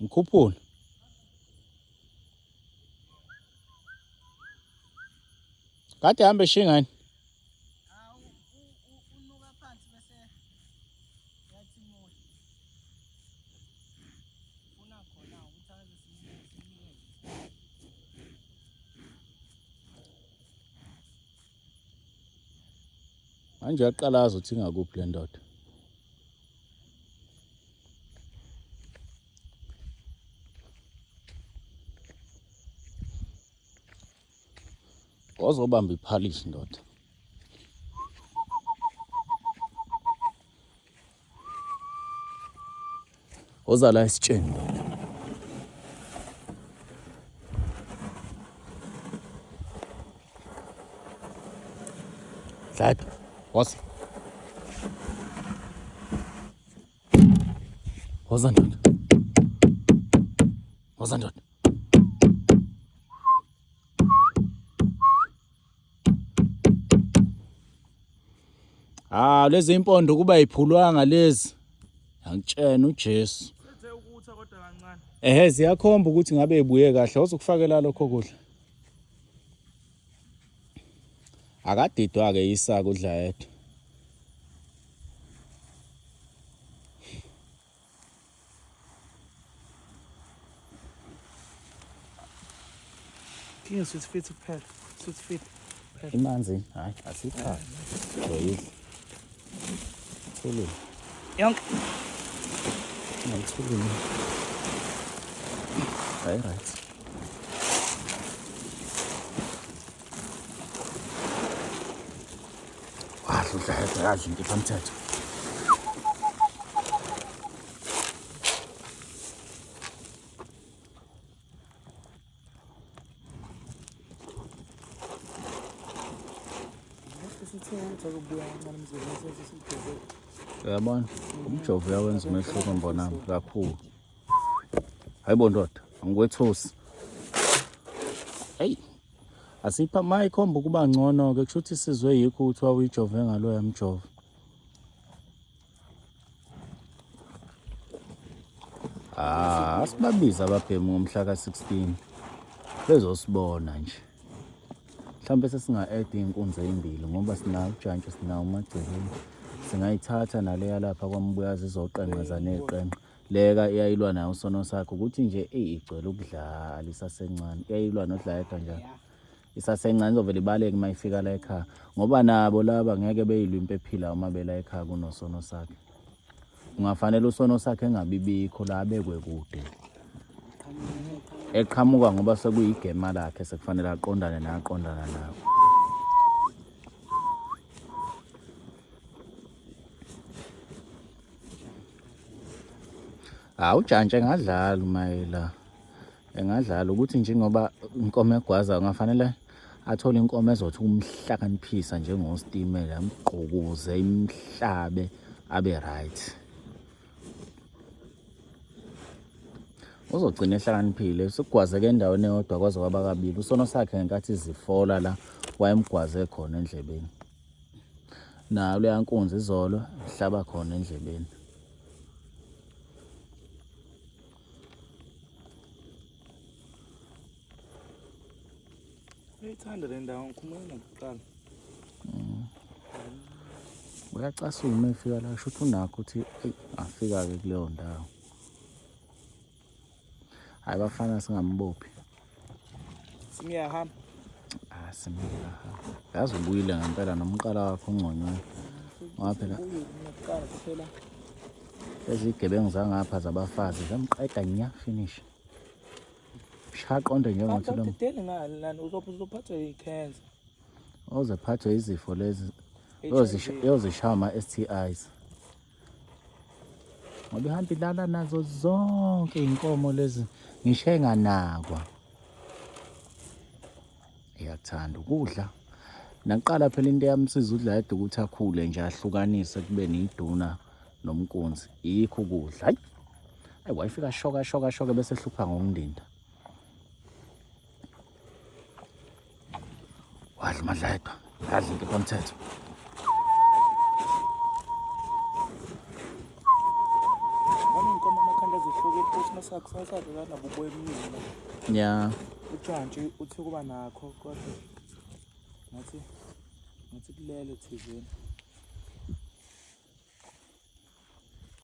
Mkhuphula. Kade hambe shingani. Unuka phansi bese yathi moya. Ufuna khona ukuthi aze sinikeze. Manje yaqala azothi ngakuphi le ndoda. Ozobamba iphalishi ndoda. Oza la isitsheni ndoda. Dlaphi. Woza. Woza ndoda. Woza ndoda. Lezi impondo kuba yiphulwanga lezi. Angitshena uJesu. Sethe ukutha kodwa kancane. Ziyakhomba ukuthi ngabe ebuye kahle. Uzokufakela lokho kudla. Akadidwa ke isaka udla yedwa. Kinga sweet fit kuphela. Sweet fit. Imanzi hayi asipha. Zoyidla. Thulile. Yonke. Ngithulile. Right. Udla yedwa yadla into ephamthetho. Uyabona umjovo uyawenza umehluko mbonami kakhulu. Hayibo ndoda angikwethusi. Hey asipha mayikhomba ukuba ngcono ke kusho ukuthi sizwe yikho ukuthi wawuyijove ngalo yamjova. Asibabiza ababhemu ngomhla ka-16 bezosibona nje. Mhlawumbe sesinga-add inkunzi ezimbili ngoba sinawo ujantshi sinawo umagcekeni. Singayithatha naleya lapha kwaMbuyazi izoqenqeza neqenqa. Leka iyayilwa nayo usono sakho ukuthi nje igcwele ukudlala isasencane. Iyayilwa nodla yedwa njalo. Isasencane izovela ibaleke mayifika la ekhaya ngoba nabo laba ngeke beyilwe impephila uma bela ekhaya kunosono sakhe. Ungafanele usono sakhe engabibikho la abekwe kude. Eqhamuka ngoba sekuyigema lakhe sekufanele aqondane naqondana nawo. Ujantshi engadlala umayela. Engadlala ukuthi nje ngoba inkomo egwaza ungafanele athole inkomo ezothi umhlakaniphisa njengostimela amgqukuze imhlabe abe right. Uzogcina ehlakaniphile sikugwazeke endaweni eyodwa kwaze kwaba kabili usono sakhe ngenkathi izifola la wayemgwaze khona endlebeni. Na leya nkunzi izolo ihlaba khona endlebeni. Uyithanda le ndawo ngikhumula kuqala. Uyacasuma efika la kusho ukuthi unakho ukuthi afika ke kuleyo ndawo. Hayi bafana singambophi. Simiyahamba. Simiyahamba. Yazi ubuyile ngempela nomqala wakho ongconywe. Ngoba phela Uqala kuphela. Ezigebengu zangapha zabafazi zamqeda nya finish. Shaqonde njengothi lo. Ngidele ngani uzophathwa yicancer. Ozephathwe izifo lezi. Yozishaya ama-STIs. Ngoba ihamba ilala nazo zonke inkomo lezi ngisho enganakwa. Iyakuthanda ukudla. Naqala phela into yamsiza udla yedwa ukuthi akhule nje ahlukanise kube niduna nomkunzi. Yikho ukudla. Hayi wayifika shoka bese ehlupha ngokundinda. Wadla madla yedwa. Adla into ephamthetho. zihlukile futhi masakhona nabo uboya emningi. Ya. Ujantshi uthi kuba nakho kodwa ngathi kulele thizeni.